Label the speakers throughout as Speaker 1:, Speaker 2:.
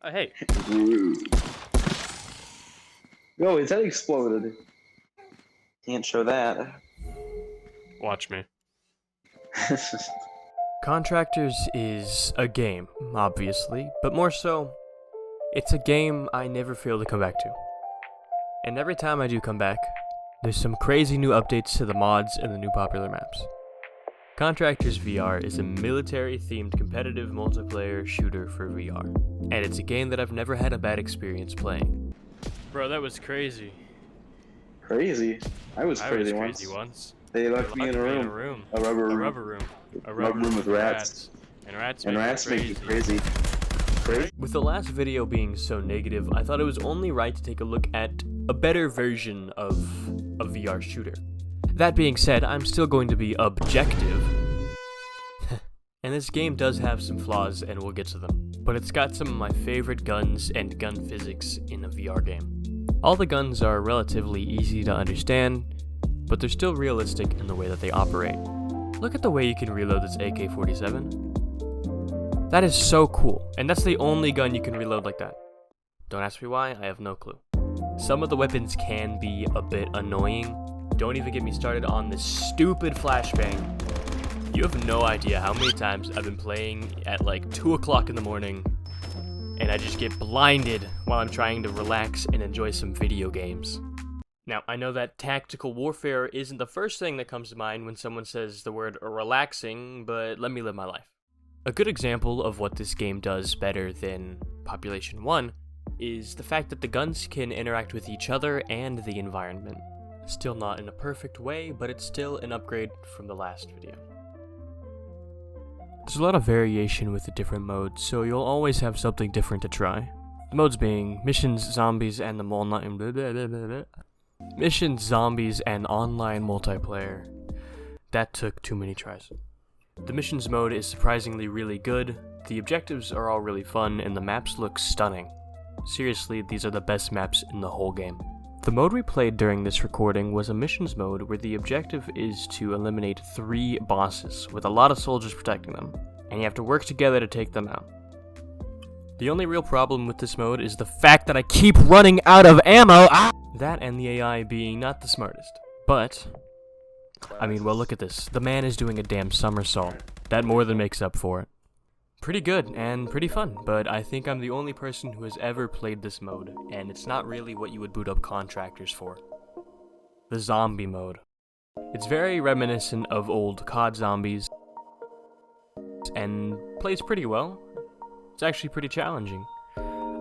Speaker 1: Hey,
Speaker 2: Yo, his head exploded. Can't show that.
Speaker 1: watch me.
Speaker 3: Contractors is a game, obviously, but more so, it's a game I never fail to come back to. And every time I do come back, there's some crazy new updates to the mods and the new popular maps. Contractors VR is a military-themed competitive multiplayer shooter for VR, and it's a game that I've never had a bad experience playing.
Speaker 1: Bro, that was crazy.
Speaker 2: Crazy? I was crazy once. They locked me in a room. A rubber room. A rubber room with rats.
Speaker 1: And rats
Speaker 2: make you crazy.
Speaker 3: With the last video being so negative, I thought it was only right to take a look at a better version of a VR shooter. That being said, I'm still going to be objective. And this game does have some flaws, and we'll get to them. But it's got some of my favorite guns and gun physics in a VR game. All the guns are relatively easy to understand, but they're still realistic in the way that they operate. Look at the way you can reload this AK-47. That is so cool, and that's the only gun you can reload like that. Don't ask me why, I have no clue. Some of the weapons can be a bit annoying. Don't even get me started on this stupid flashbang. You have no idea how many times I've been playing at like 2 o'clock in the morning, and I just get blinded while I'm trying to relax and enjoy some video games. Now, I know that tactical warfare isn't the first thing that comes to mind when someone says the word relaxing, but let me live my life. A good example of what this game does better than Population 1 is the fact that the guns can interact with each other and the environment. Still not in a perfect way, but it's still an upgrade from the last video. There's a lot of variation with the different modes, so you'll always have something different to try. The modes being missions, zombies, and the missions, zombies, and online multiplayer. That took too many tries. The missions mode is surprisingly really good, the objectives are all really fun, and the maps look stunning. Seriously, these are the best maps in the whole game. The mode we played during this recording was a missions mode where the objective is to eliminate 3 bosses, with a lot of soldiers protecting them, and you have to work together to take them out. The only real problem with this mode is the fact that I keep running out of ammo! That and the AI being not the smartest. But, I mean, well, look at this. The man is doing a damn somersault. That more than makes up for it. Pretty good and pretty fun, but I think I'm the only person who has ever played this mode, and it's not really what you would boot up Contractors for. The zombie mode. It's very reminiscent of old COD zombies, and plays pretty well. It's actually pretty challenging.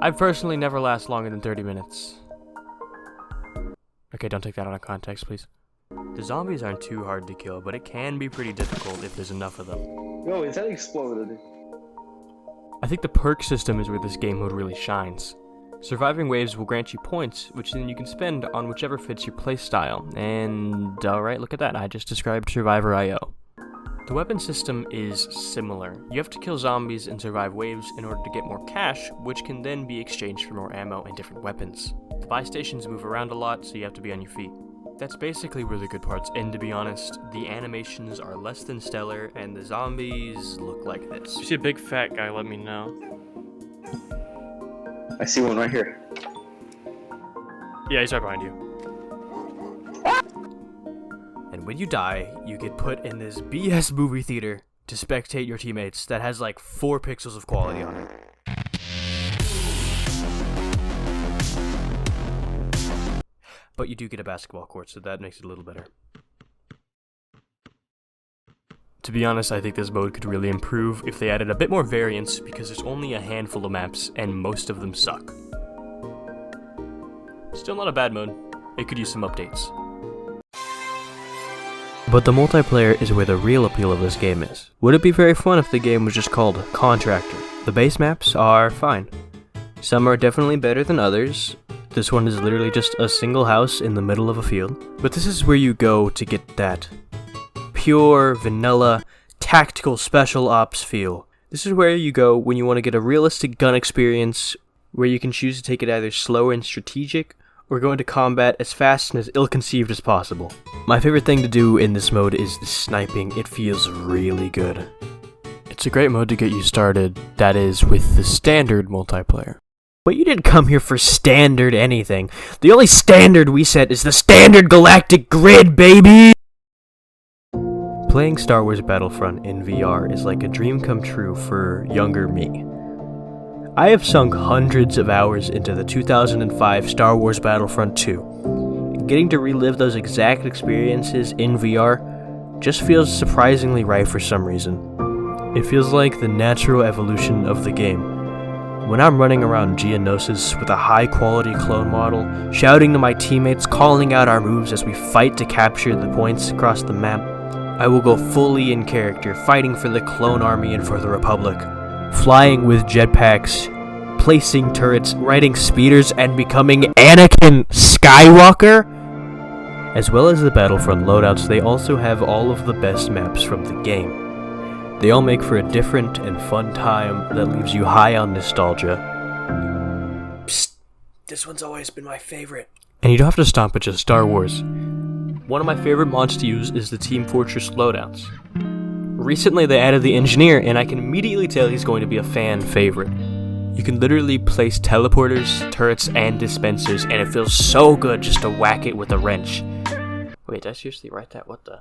Speaker 3: I've personally never last longer than 30 minutes. Okay, don't take that out of context, please. The zombies aren't too hard to kill, but it can be pretty difficult if there's enough of them.
Speaker 2: Yo, his head exploded.
Speaker 3: I think the perk system is where this game mode really shines. Surviving waves will grant you points, which then you can spend on whichever fits your playstyle. And alright, look at that, I just described Survivor IO. The weapon system is similar. You have to kill zombies and survive waves in order to get more cash, which can then be exchanged for more ammo and different weapons. The buy stations move around a lot, so you have to be on your feet. That's basically where the good parts end, to be honest. The animations are less than stellar, and the zombies look like this.
Speaker 1: If you see a big fat guy, let me know.
Speaker 2: I see one right here.
Speaker 1: Yeah, he's right behind you.
Speaker 3: And when you die, you get put in this BS movie theater to spectate your teammates that has like 4 pixels of quality on it. But you do get a basketball court, so that makes it a little better. To be honest, I think this mode could really improve if they added a bit more variance, because there's only a handful of maps, and most of them suck. Still not a bad mode. It could use some updates. But the multiplayer is where the real appeal of this game is. Would it be very fun if the game was just called Contractor? The base maps are fine. Some are definitely better than others. This one is literally just a single house in the middle of a field. But this is where you go to get that pure, vanilla, tactical special ops feel. This is where you go when you want to get a realistic gun experience, where you can choose to take it either slow and strategic, or go into combat as fast and as ill-conceived as possible. My favorite thing to do in this mode is the sniping. It feels really good. It's a great mode to get you started, that is, with the standard multiplayer. But you didn't come here for standard anything. The only standard we set is the standard galactic grid, baby! Playing Star Wars Battlefront in VR is like a dream come true for younger me. I have sunk hundreds of hours into the 2005 Star Wars Battlefront 2. Getting to relive those exact experiences in VR just feels surprisingly right for some reason. It feels like the natural evolution of the game. When I'm running around Geonosis with a high-quality clone model, shouting to my teammates, calling out our moves as we fight to capture the points across the map, I will go fully in character, fighting for the clone army and for the Republic. Flying with jetpacks, placing turrets, riding speeders, and becoming Anakin Skywalker? As well as the Battlefront loadouts, they also have all of the best maps from the game. They all make for a different and fun time that leaves you high on nostalgia. Psst, this one's always been my favorite. And you don't have to stop at just Star Wars. One of my favorite mods to use is the Team Fortress loadouts. Recently they added the Engineer, and I can immediately tell he's going to be a fan favorite. You can literally place teleporters, turrets, and dispensers, and it feels so good just to whack it with a wrench. Wait, did I seriously write that? What the?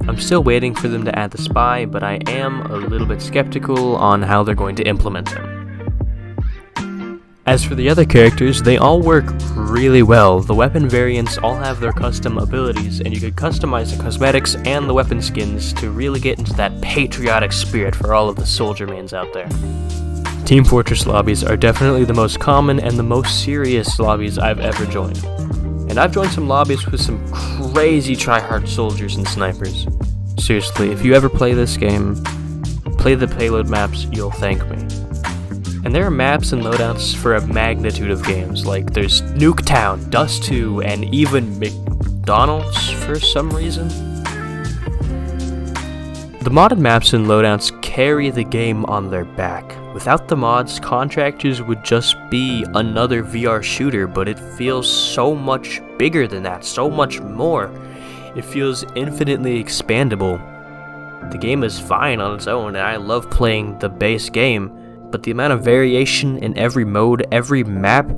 Speaker 3: I'm still waiting for them to add the spy, but I am a little bit skeptical on how they're going to implement him. As for the other characters, they all work really well. The weapon variants all have their custom abilities, and you can customize the cosmetics and the weapon skins to really get into that patriotic spirit for all of the soldier mains out there. Team Fortress lobbies are definitely the most common and the most serious lobbies I've ever joined. And I've joined some lobbies with some crazy tryhard soldiers and snipers. Seriously, if you ever play this game, play the payload maps, you'll thank me. And there are maps and loadouts for a magnitude of games, like there's Nuketown, Dust 2, and even McDonald's for some reason. The modded maps and loadouts carry the game on their back. Without the mods, Contractors would just be another VR shooter, but it feels so much bigger than that, so much more. It feels infinitely expandable. The game is fine on its own, and I love playing the base game, but the amount of variation in every mode, every map,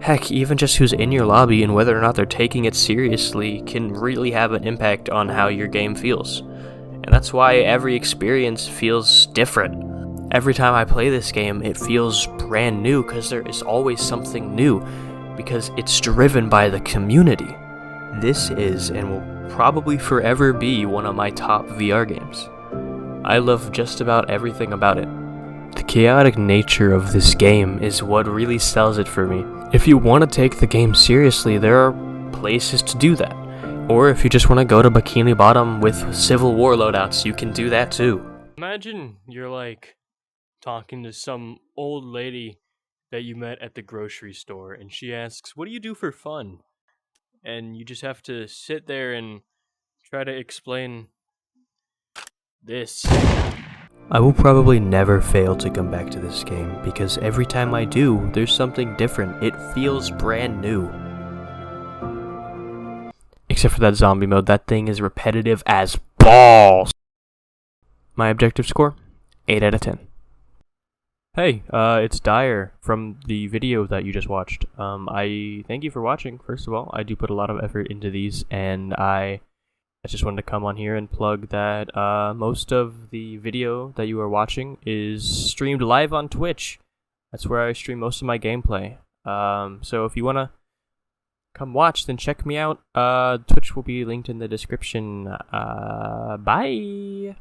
Speaker 3: heck, even just who's in your lobby and whether or not they're taking it seriously can really have an impact on how your game feels. And that's why every experience feels different. Every time I play this game, it feels brand new because there is always something new, because it's driven by the community. This is and will probably forever be one of my top VR games. I love just about everything about it. The chaotic nature of this game is what really sells it for me. If you want to take the game seriously, there are places to do that. Or if you just want to go to Bikini Bottom with Civil War loadouts, you can do that too.
Speaker 1: Imagine you're like talking to some old lady that you met at the grocery store, and she asks, "What do you do for fun?" And you just have to sit there and try to explain this.
Speaker 3: I will probably never fail to come back to this game, because every time I do, there's something different. It feels brand new. Except for that zombie mode, that thing is repetitive as balls. My objective score? 8 out of 10. Hey, it's Dyer from the video that you just watched. I thank you for watching, first of all. I do put a lot of effort into these, and I just wanted to come on here and plug that most of the video that you are watching is streamed live on Twitch. That's where I stream most of my gameplay. So if you want to come watch, then check me out. Twitch will be linked in the description. Bye!